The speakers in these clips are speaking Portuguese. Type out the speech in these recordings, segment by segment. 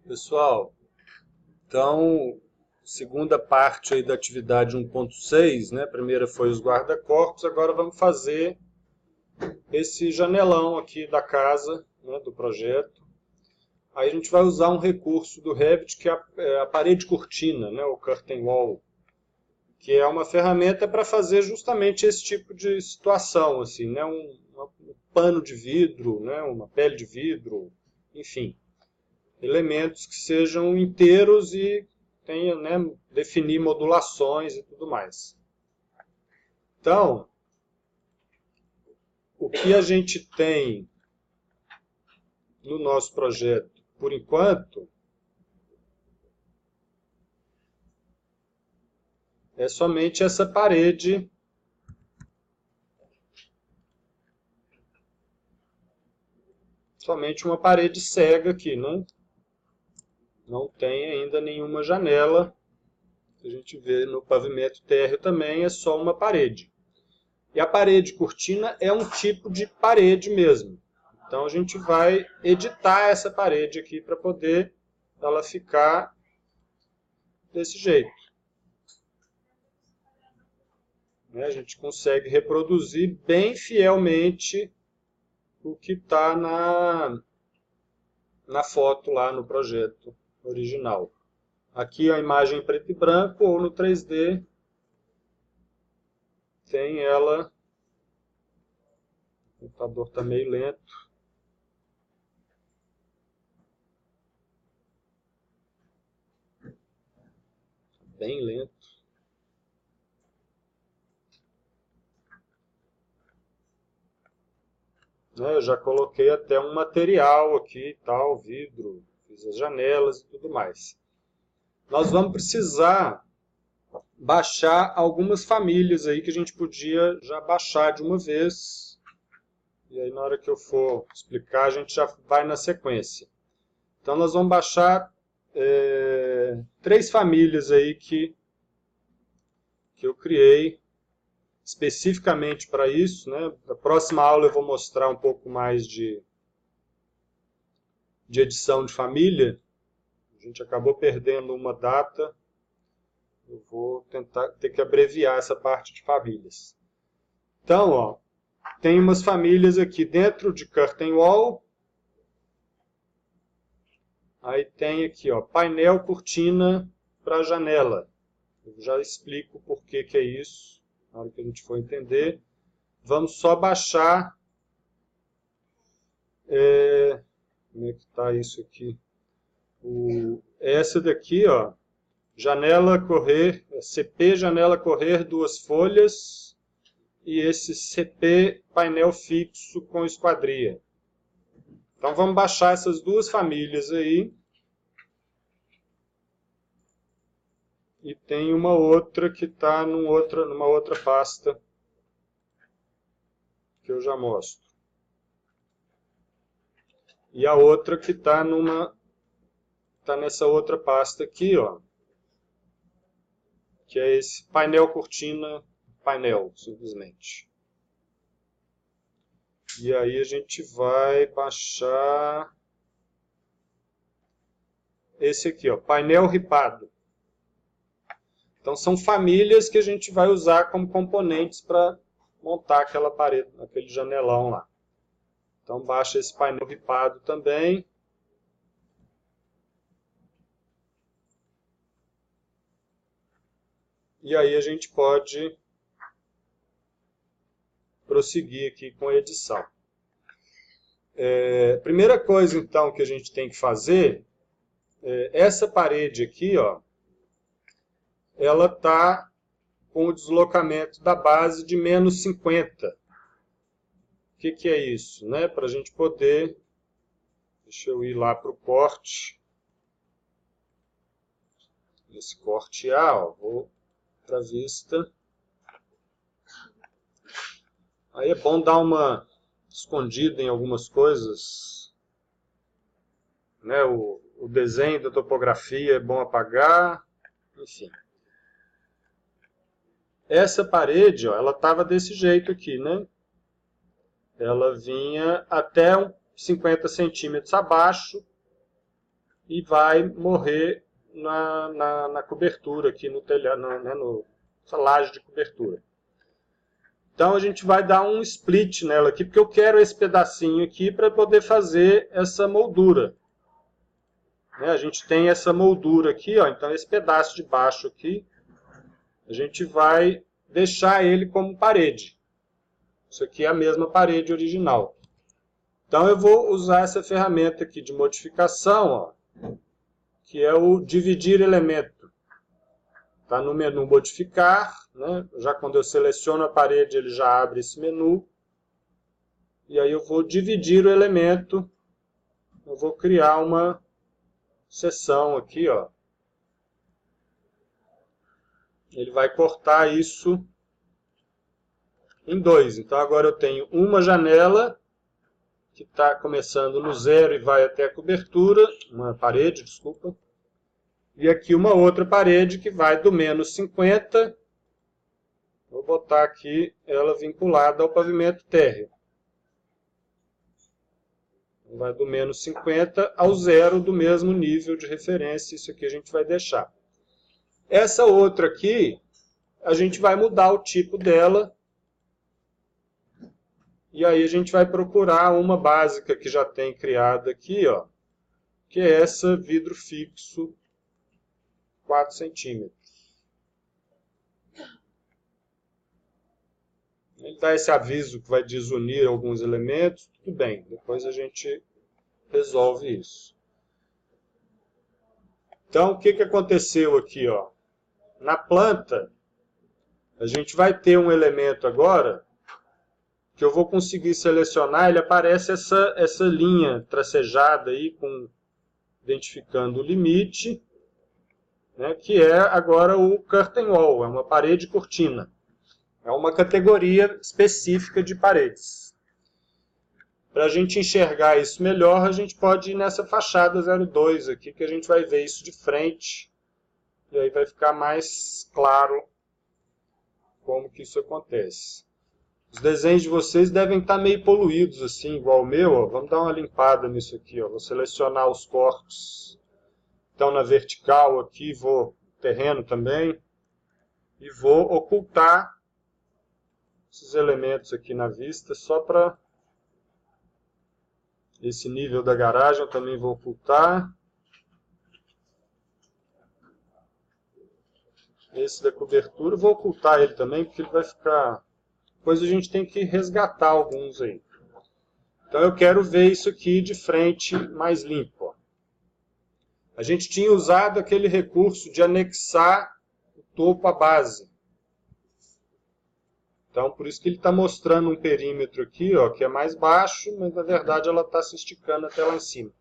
Pessoal, então, segunda parte aí da atividade 1.6, né? A primeira foi os guarda-corpos, agora vamos fazer esse janelão aqui da casa, né, do projeto. Aí a gente vai usar um recurso do Revit que é a parede cortina, né, o curtain wall, que é uma ferramenta para fazer justamente esse tipo de situação, assim, né, um pano de vidro, né, uma pele de vidro, enfim. Elementos que sejam inteiros e tenha, né, definir modulações e tudo mais. Então, o que a gente tem no nosso projeto, por enquanto, é somente essa parede somente uma parede cega aqui, né? Não tem ainda nenhuma janela. A gente vê no pavimento térreo também, é só uma parede. E a parede cortina é um tipo de parede mesmo. Então a gente vai editar essa parede aqui para poder ela ficar desse jeito. A gente consegue reproduzir bem fielmente o que está na foto lá no projeto original. Aqui a imagem em preto e branco ou no 3D tem ela. O computador está meio lento. Bem lento. Eu já coloquei até um material aqui, tal, vidro, fiz as janelas e tudo mais. Nós vamos precisar baixar algumas famílias aí que a gente podia já baixar de uma vez. E aí na hora que eu for explicar, a gente já vai na sequência. Então nós vamos baixar 3 famílias aí que eu criei especificamente para isso, né? Na próxima aula eu vou mostrar um pouco mais de edição de família. A gente acabou perdendo uma data. Eu vou ter que abreviar essa parte de famílias. Então, ó, tem umas famílias aqui dentro de curtain wall. Aí tem aqui, ó, painel cortina para janela. Eu já explico por que é isso, na hora que a gente for entender. Vamos só baixar. Como é que está isso aqui? Essa daqui, ó, janela correr, CP janela correr 2 folhas e esse CP painel fixo com esquadria. Então vamos baixar essas 2 famílias aí. E tem uma outra que está numa outra pasta que eu já mostro. E a outra que está nessa outra pasta aqui, ó, que é esse painel cortina, painel, simplesmente. E aí a gente vai baixar esse aqui, ó, painel ripado. Então são famílias que a gente vai usar como componentes para montar aquela parede, aquele janelão lá. Então baixa esse painel ripado também. E aí a gente pode prosseguir aqui com a edição. Primeira coisa então que a gente tem que fazer, essa parede aqui, ó, ela está com o deslocamento da base de menos 50. O que é isso? Né? Para a gente poder... Deixa eu ir lá para o corte. Esse corte A, ó, vou para a vista. Aí é bom dar uma escondida em algumas coisas. Né? O desenho da topografia é bom apagar. Enfim. Essa parede, ó, ela estava desse jeito aqui, né? Ela vinha até 50 centímetros abaixo e vai morrer na cobertura aqui no telhado, nessa laje de cobertura. Então a gente vai dar um split nela aqui, porque eu quero esse pedacinho aqui para poder fazer essa moldura. A gente tem essa moldura aqui, ó, então esse pedaço de baixo aqui, a gente vai deixar ele como parede. Isso aqui é a mesma parede original. Então eu vou usar essa ferramenta aqui de modificação, ó, que é o dividir elemento. Está no menu modificar, né? Já quando eu seleciono a parede ele já abre esse menu. E aí eu vou dividir o elemento, eu vou criar uma seção aqui, ó. Ele vai cortar isso em dois. Então agora eu tenho uma janela que está começando no 0 e vai até a cobertura, uma parede, desculpa. E aqui uma outra parede que vai do menos 50, vou botar aqui ela vinculada ao pavimento térreo. Vai do menos 50 ao 0 do mesmo nível de referência, isso aqui a gente vai deixar. Essa outra aqui, a gente vai mudar o tipo dela. E aí a gente vai procurar uma básica que já tem criada aqui, ó, que é essa vidro fixo 4 centímetros. Ele dá esse aviso que vai desunir alguns elementos, tudo bem, depois a gente resolve isso. Então, o que aconteceu aqui, ó? Na planta, a gente vai ter um elemento agora que eu vou conseguir selecionar, ele aparece essa linha tracejada aí, identificando o limite, né, que é agora o curtain wall, é uma parede cortina. É uma categoria específica de paredes. Para a gente enxergar isso melhor, a gente pode ir nessa fachada 02 aqui, que a gente vai ver isso de frente, e aí vai ficar mais claro como que isso acontece. Os desenhos de vocês devem estar meio poluídos, assim, igual o meu. Ó. Vamos dar uma limpada nisso aqui. Ó. Vou selecionar os cortes. Então, na vertical aqui, vou terreno também. E vou ocultar esses elementos aqui na vista, só para esse nível da garagem eu também vou ocultar. Esse da cobertura, eu vou ocultar ele também, porque ele vai ficar... Depois a gente tem que resgatar alguns aí. Então eu quero ver isso aqui de frente mais limpo. Ó. A gente tinha usado aquele recurso de anexar o topo à base. Então por isso que ele está mostrando um perímetro aqui, ó, que é mais baixo, mas na verdade ela está se esticando até lá em cima.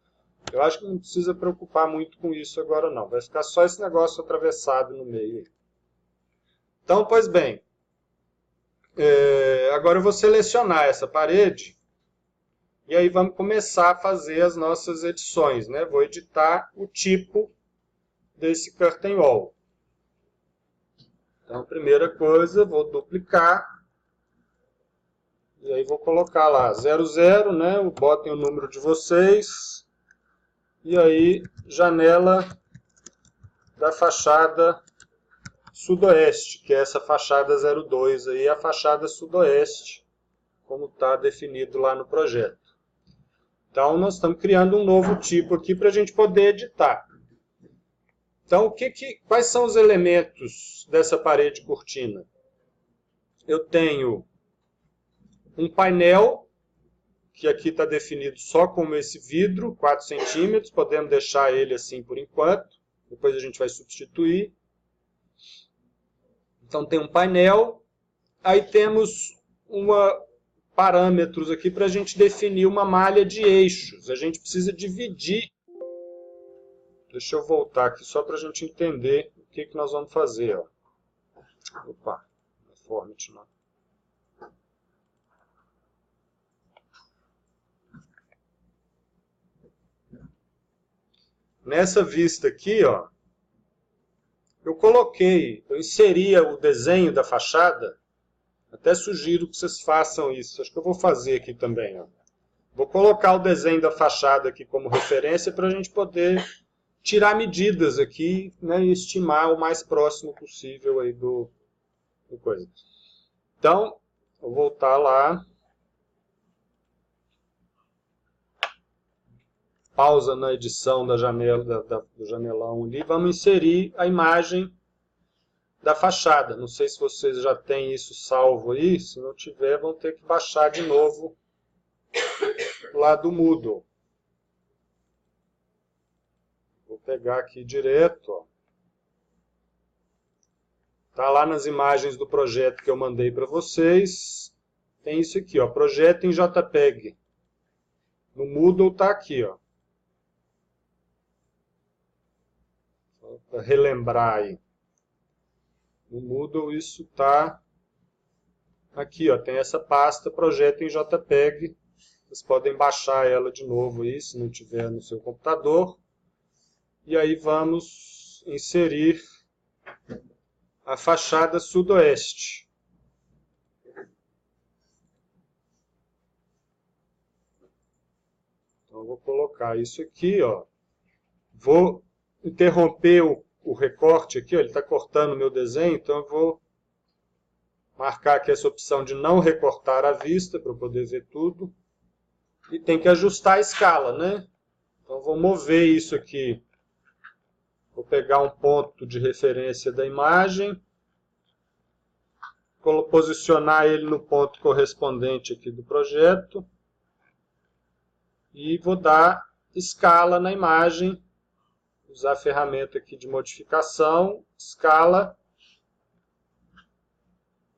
Eu acho que não precisa preocupar muito com isso agora não. Vai ficar só esse negócio atravessado no meio aí. Então, pois bem. Agora eu vou selecionar essa parede e aí vamos começar a fazer as nossas edições, né? Vou editar o tipo desse curtain wall. Então, primeira coisa, vou duplicar e aí vou colocar lá 00, né? Botem o número de vocês e aí janela da fachada sudoeste, que é essa fachada 02 aí, a fachada sudoeste, como está definido lá no projeto. Então, nós estamos criando um novo tipo aqui para a gente poder editar. Então, quais são os elementos dessa parede cortina? Eu tenho um painel, que aqui está definido só como esse vidro, 4 centímetros, podemos deixar ele assim por enquanto, depois a gente vai substituir. Então tem um painel, aí temos parâmetros aqui para a gente definir uma malha de eixos. A gente precisa dividir. Deixa eu voltar aqui só para a gente entender o que nós vamos fazer. Ó. Opa, Format não. Nessa vista aqui, ó, eu inseri o desenho da fachada, até sugiro que vocês façam isso, acho que eu vou fazer aqui também. Ó. Vou colocar o desenho da fachada aqui como referência para a gente poder tirar medidas aqui, né, e estimar o mais próximo possível aí do coisa. Então, vou voltar lá. Pausa na edição da janela, do janelão ali. Vamos inserir a imagem da fachada. Não sei se vocês já têm isso salvo aí. Se não tiver, vão ter que baixar de novo lá do Moodle. Vou pegar aqui direto. Ó. Tá lá nas imagens do projeto que eu mandei para vocês. Tem isso aqui, ó, projeto em JPEG. No Moodle tá aqui, ó. Para relembrar aí. No Moodle isso tá aqui, ó, tem essa pasta projeto em JPEG. Vocês podem baixar ela de novo aí, se não tiver no seu computador. E aí vamos inserir a fachada sudoeste. Então eu vou colocar isso aqui, ó. Vou interromper o recorte aqui, ó. Ele está cortando o meu desenho, então eu vou marcar aqui essa opção de não recortar à vista, para eu poder ver tudo. E tem que ajustar a escala, né? Então vou mover isso aqui. Vou pegar um ponto de referência da imagem, posicionar ele no ponto correspondente aqui do projeto e vou dar escala na imagem, usar a ferramenta aqui de modificação, escala,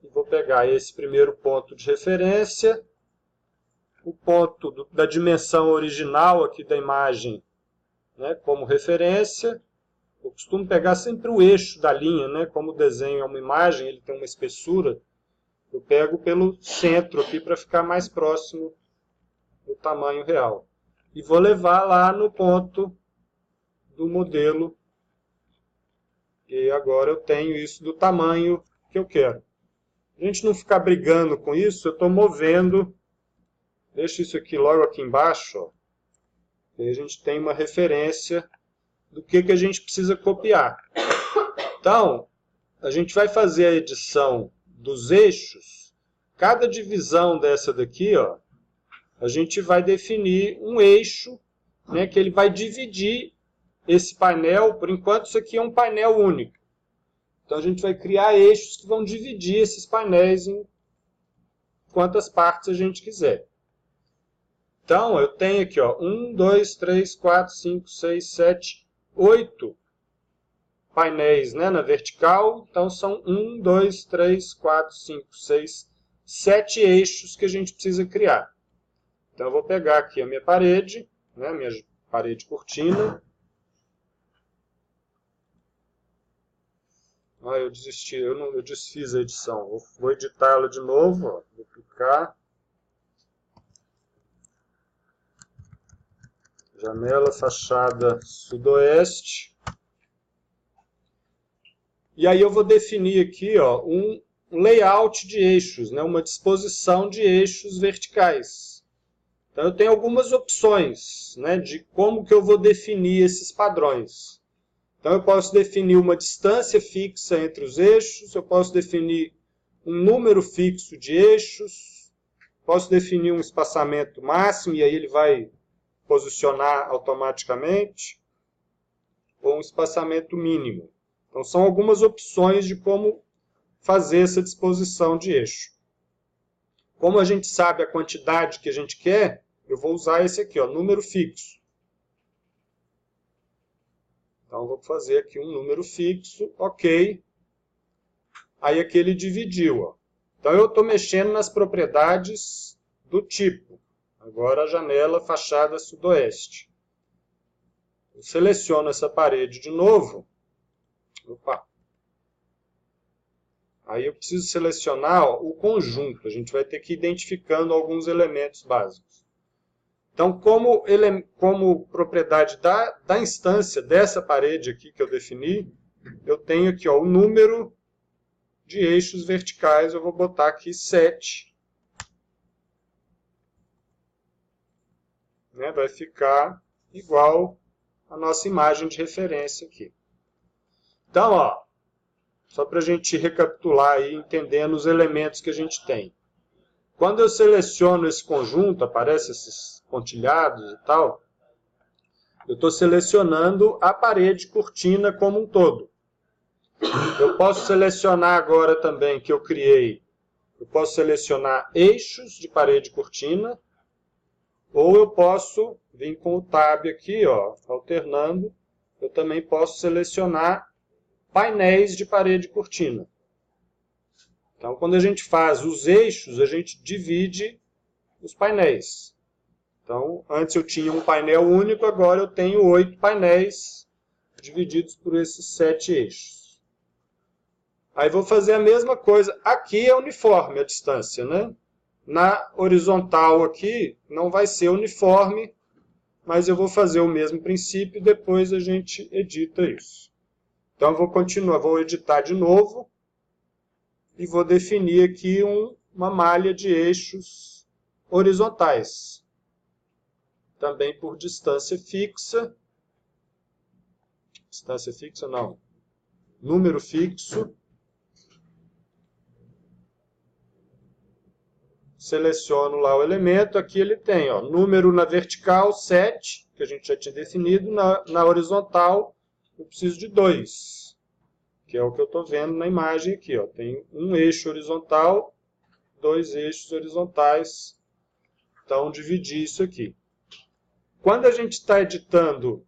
e vou pegar esse primeiro ponto de referência, o ponto da dimensão original aqui da imagem, né, como referência. Eu costumo pegar sempre o eixo da linha, né? Como o desenho é uma imagem, ele tem uma espessura, eu pego pelo centro aqui para ficar mais próximo do tamanho real. E vou levar lá no ponto do modelo. E agora eu tenho isso do tamanho que eu quero. A gente não ficar brigando com isso, eu estou movendo. Deixa isso aqui logo aqui embaixo. Ó. E a gente tem uma referência do que a gente precisa copiar. Então, a gente vai fazer a edição dos eixos. Cada divisão dessa daqui, ó, a gente vai definir um eixo, né, que ele vai dividir esse painel. Por enquanto, isso aqui é um painel único. Então, a gente vai criar eixos que vão dividir esses painéis em quantas partes a gente quiser. Então, eu tenho aqui, ó, 1, 2, 3, 4, 5, 6, 7, 8 painéis, né, na vertical. Então, são 1, 2, 3, 4, 5, 6, 7 eixos que a gente precisa criar. Então, eu vou pegar aqui a minha parede, né, minha parede cortina. Ah, eu desisti, eu desfiz a edição. Vou editá-la de novo, ó, vou clicar. Janela, fachada sudoeste. E aí eu vou definir aqui, ó, um layout de eixos, né, uma disposição de eixos verticais. Então eu tenho algumas opções, né, de como que eu vou definir esses padrões. Então eu posso definir uma distância fixa entre os eixos, eu posso definir um número fixo de eixos, posso definir um espaçamento máximo e aí ele vai posicionar automaticamente, ou um espaçamento mínimo. Então, são algumas opções de como fazer essa disposição de eixo. Como a gente sabe a quantidade que a gente quer, eu vou usar esse aqui, ó, número fixo. Então, vou fazer aqui um número fixo, ok. Aí aqui ele dividiu. Ó. Então, eu estou mexendo nas propriedades do tipo. Agora a janela, fachada sudoeste. Eu seleciono essa parede de novo. Opa. Aí eu preciso selecionar, ó, o conjunto. A gente vai ter que ir identificando alguns elementos básicos. Então, como propriedade da instância dessa parede aqui que eu defini, eu tenho aqui, ó, o número de eixos verticais. Eu vou botar aqui 7. Né, vai ficar igual a nossa imagem de referência aqui. Então, ó, só para a gente recapitular aí, entendendo os elementos que a gente tem. Quando eu seleciono esse conjunto, aparecem esses pontilhados e tal, eu estou selecionando a parede cortina como um todo. Eu posso selecionar agora também, que eu criei, eu posso selecionar eixos de parede cortina, ou eu posso vir com o tab aqui, ó, alternando, eu também posso selecionar painéis de parede cortina. Então, quando a gente faz os eixos, a gente divide os painéis. Então, antes eu tinha um painel único, agora eu tenho 8 painéis divididos por esses 7 eixos. Aí vou fazer a mesma coisa. Aqui é uniforme a distância, né? Na horizontal aqui não vai ser uniforme, mas eu vou fazer o mesmo princípio e depois a gente edita isso. Então, eu vou continuar, vou editar de novo e vou definir aqui uma malha de eixos horizontais. Também por distância fixa. Distância fixa não. Número fixo. Seleciono lá o elemento. Aqui ele tem, ó, número na vertical 7, que a gente já tinha definido. Na horizontal eu preciso de 2. Que é o que eu estou vendo na imagem aqui. Ó. Tem um eixo horizontal, 2 eixos horizontais. Então, dividir isso aqui. Quando a gente está editando,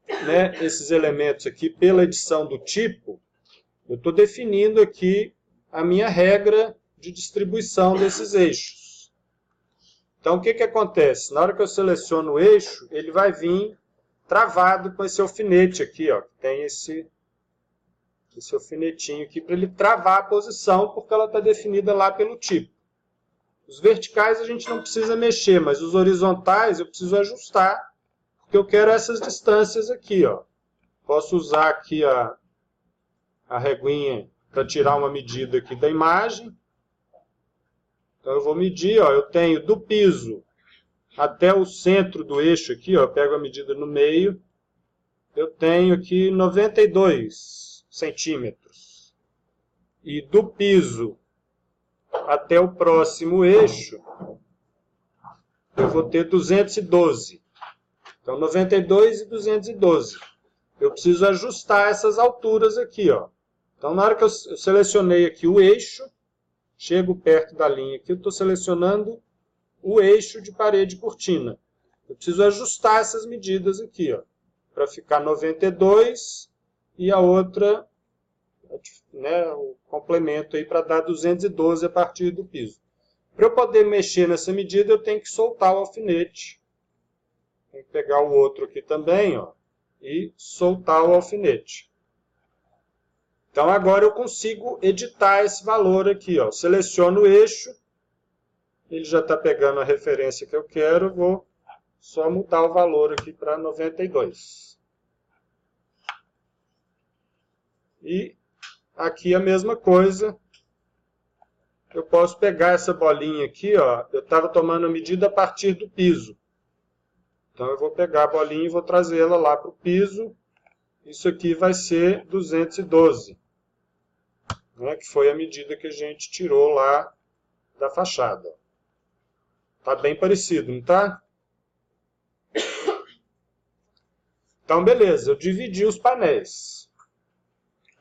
né, esses elementos aqui pela edição do tipo, eu estou definindo aqui a minha regra de distribuição desses eixos. Então, o que acontece? Na hora que eu seleciono o eixo, ele vai vir travado com esse alfinete aqui, ó, que tem esse alfinetinho aqui, para ele travar a posição, porque ela está definida lá pelo tipo. Os verticais a gente não precisa mexer, mas os horizontais eu preciso ajustar, porque eu quero essas distâncias aqui, ó. Posso usar aqui a reguinha para tirar uma medida aqui da imagem. Então eu vou medir, ó, eu tenho do piso até o centro do eixo aqui, ó, eu pego a medida no meio, eu tenho aqui 92 centímetros. E do piso até o próximo eixo, eu vou ter 212. Então, 92 e 212. Eu preciso ajustar essas alturas aqui, ó. Então, na hora que eu selecionei aqui o eixo, chego perto da linha aqui, eu estou selecionando o eixo de parede cortina. Eu preciso ajustar essas medidas aqui, ó, para ficar 92 e a outra, né, o complemento aí para dar 212 a partir do piso. Para eu poder mexer nessa medida, eu tenho que soltar o alfinete. Tenho que pegar o outro aqui também, ó, e soltar o alfinete. Então, agora eu consigo editar esse valor aqui, ó. Seleciono o eixo, ele já está pegando a referência que eu quero, eu vou só mudar o valor aqui para 92. E aqui a mesma coisa. Eu posso pegar essa bolinha aqui, ó. Eu estava tomando a medida a partir do piso. Então eu vou pegar a bolinha e vou trazê-la lá para o piso. Isso aqui vai ser 212. Né, que foi a medida que a gente tirou lá da fachada. Está bem parecido, não está? Então, beleza, eu dividi os painéis.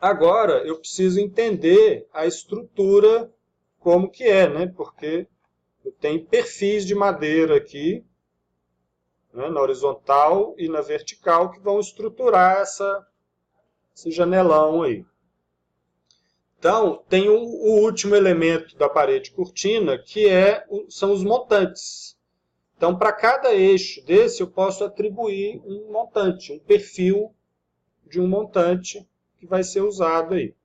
Agora, eu preciso entender a estrutura como que é, né? Porque eu tenho perfis de madeira aqui, né, na horizontal e na vertical, que vão estruturar esse janelão aí. Então, tem o último elemento da parede cortina, que são os montantes. Então, para cada eixo desse, eu posso atribuir um montante, um perfil de um montante que vai ser usado aí.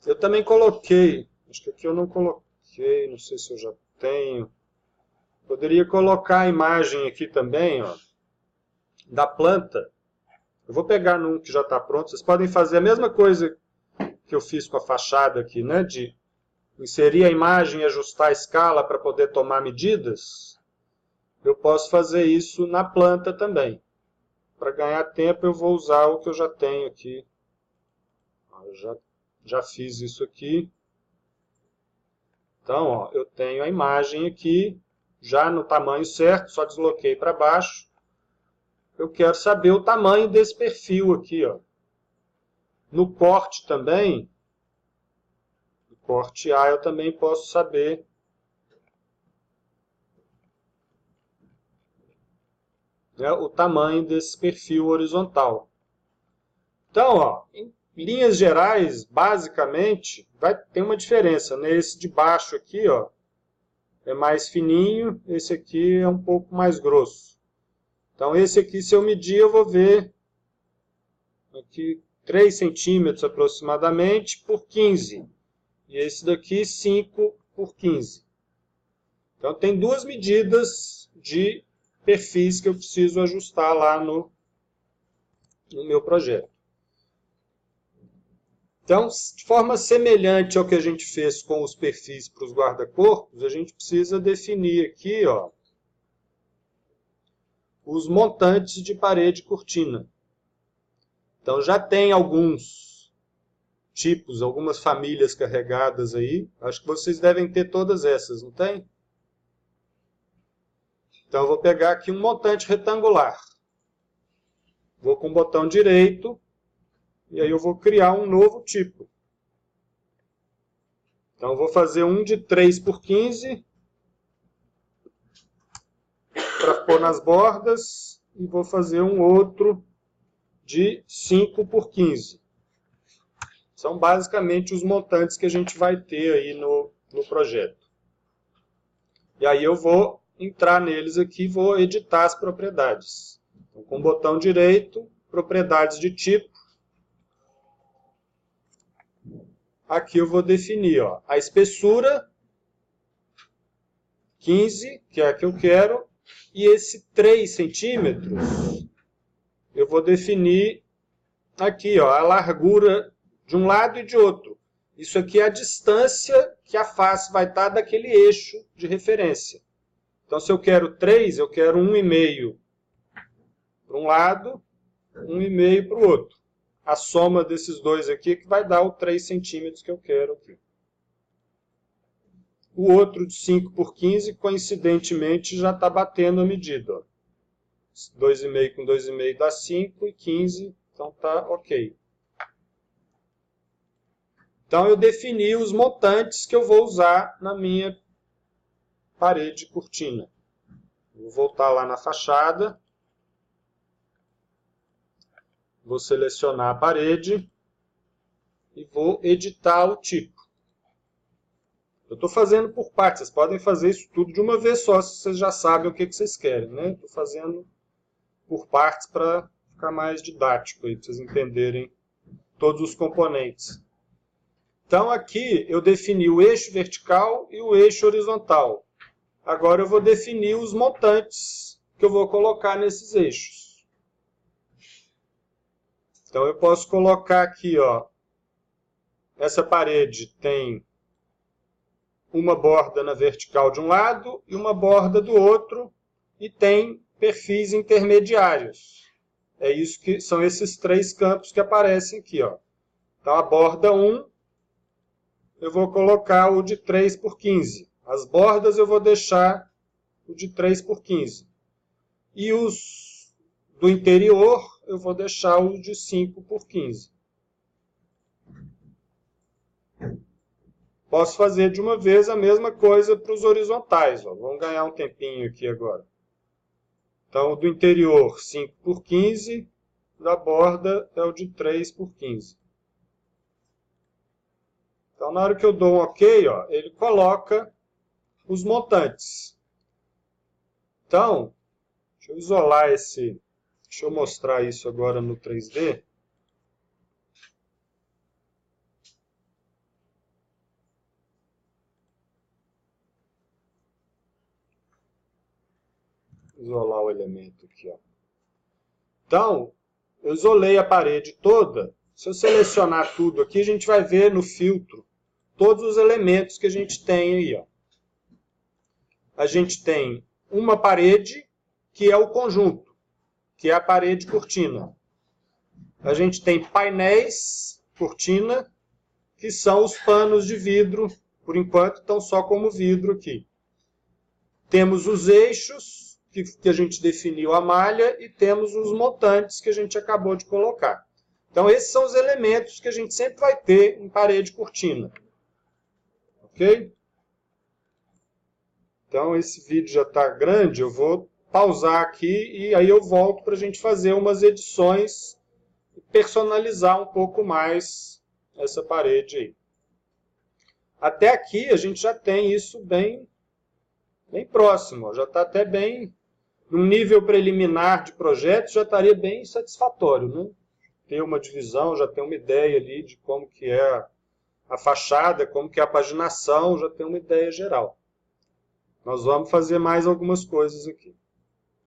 Eu também coloquei, acho que aqui eu não coloquei, não sei se eu já tenho. Poderia colocar a imagem aqui também, ó, da planta. Eu vou pegar num que já está pronto. Vocês podem fazer a mesma coisa que eu fiz com a fachada aqui, né? De inserir a imagem e ajustar a escala para poder tomar medidas. eu posso fazer isso na planta também. Para ganhar tempo, eu vou usar o que eu já tenho aqui. Eu já fiz isso aqui. Então, ó, eu tenho a imagem aqui, já no tamanho certo, só desloquei para baixo. Eu quero saber o tamanho desse perfil aqui, ó. No corte também, no corte A, eu também posso saber o tamanho desse perfil horizontal. Então, ó, em linhas gerais, basicamente, vai ter uma diferença, né? Esse de baixo aqui, ó, é mais fininho, esse aqui é um pouco mais grosso. Então, esse aqui, se eu medir, eu vou ver aqui 3 centímetros aproximadamente por 15. E esse daqui, 5 por 15. Então, tem duas medidas de perfis que eu preciso ajustar lá no meu projeto. Então, de forma semelhante ao que a gente fez com os perfis para os guarda-corpos, a gente precisa definir aqui, ó, os montantes de parede cortina. Então, já tem alguns tipos, algumas famílias carregadas aí. Acho que vocês devem ter todas essas, não tem? Então, eu vou pegar aqui um montante retangular. Vou com o botão direito e aí eu vou criar um novo tipo. Então, eu vou fazer um de 3 por 15 para pôr nas bordas e vou fazer um outro de 5 por 15. São basicamente os montantes que a gente vai ter aí no projeto. E aí eu vou entrar neles aqui e vou editar as propriedades. Então, com o botão direito, propriedades de tipo. Aqui eu vou definir, ó, a espessura, 15, que é a que eu quero, e esse 3 centímetros, eu vou definir aqui, ó, a largura de um lado e de outro. Isso aqui é a distância que a face vai estar daquele eixo de referência. Então, se eu quero 3, eu quero 1,5 para um lado, 1,5 para o outro. A soma desses dois aqui que vai dar o 3 centímetros que eu quero aqui. O outro de 5 por 15, coincidentemente, já está batendo a medida. 2,5 com 2,5 dá 5 e 15, então está ok. Então, eu defini os montantes que eu vou usar na minha parede cortina. Vou voltar lá na fachada. Vou selecionar a parede e vou editar o tipo. Eu estou fazendo por partes, vocês podem fazer isso tudo de uma vez só, se vocês já sabem o que vocês querem, né? Estou fazendo por partes para ficar mais didático, para vocês entenderem todos os componentes. Então aqui eu defini o eixo vertical e o eixo horizontal. Agora eu vou definir os montantes que eu vou colocar nesses eixos. Então eu posso colocar aqui, ó, essa parede tem uma borda na vertical de um lado e uma borda do outro e tem perfis intermediários. É isso que são esses 3 campos que aparecem aqui, ó. Então a borda 1 eu vou colocar o de 3 por 15. As bordas eu vou deixar o de 3 por 15. E os do interior eu vou deixar o de 5 por 15. Posso fazer de uma vez a mesma coisa para os horizontais. Ó. Vamos ganhar um tempinho aqui agora. Então, o do interior, 5 por 15. Da borda é o de 3 por 15. Então, na hora que eu dou um OK, ó, ele coloca os montantes. Então, deixa eu isolar esse... Deixa eu mostrar isso agora no 3D. Isolar o elemento aqui, ó. Então, eu isolei a parede toda. Se eu selecionar tudo aqui, a gente vai ver no filtro todos os elementos que a gente tem aí, ó. A gente tem uma parede, que é o conjunto, que é a parede cortina. A gente tem painéis cortina, que são os panos de vidro, por enquanto estão só como vidro aqui. Temos os eixos, que a gente definiu a malha, e temos os montantes que a gente acabou de colocar. Então, esses são os elementos que a gente sempre vai ter em parede cortina. Ok? Então, esse vídeo já está grande, eu vou pausar aqui e aí eu volto para a gente fazer umas edições e personalizar um pouco mais essa parede aí. Até aqui a gente já tem isso bem próximo, já está até bem, num nível preliminar de projeto, já estaria bem satisfatório, né? Ter uma divisão, já ter uma ideia ali de como que é a fachada, como que é a paginação, já tem uma ideia geral. Nós vamos fazer mais algumas coisas aqui.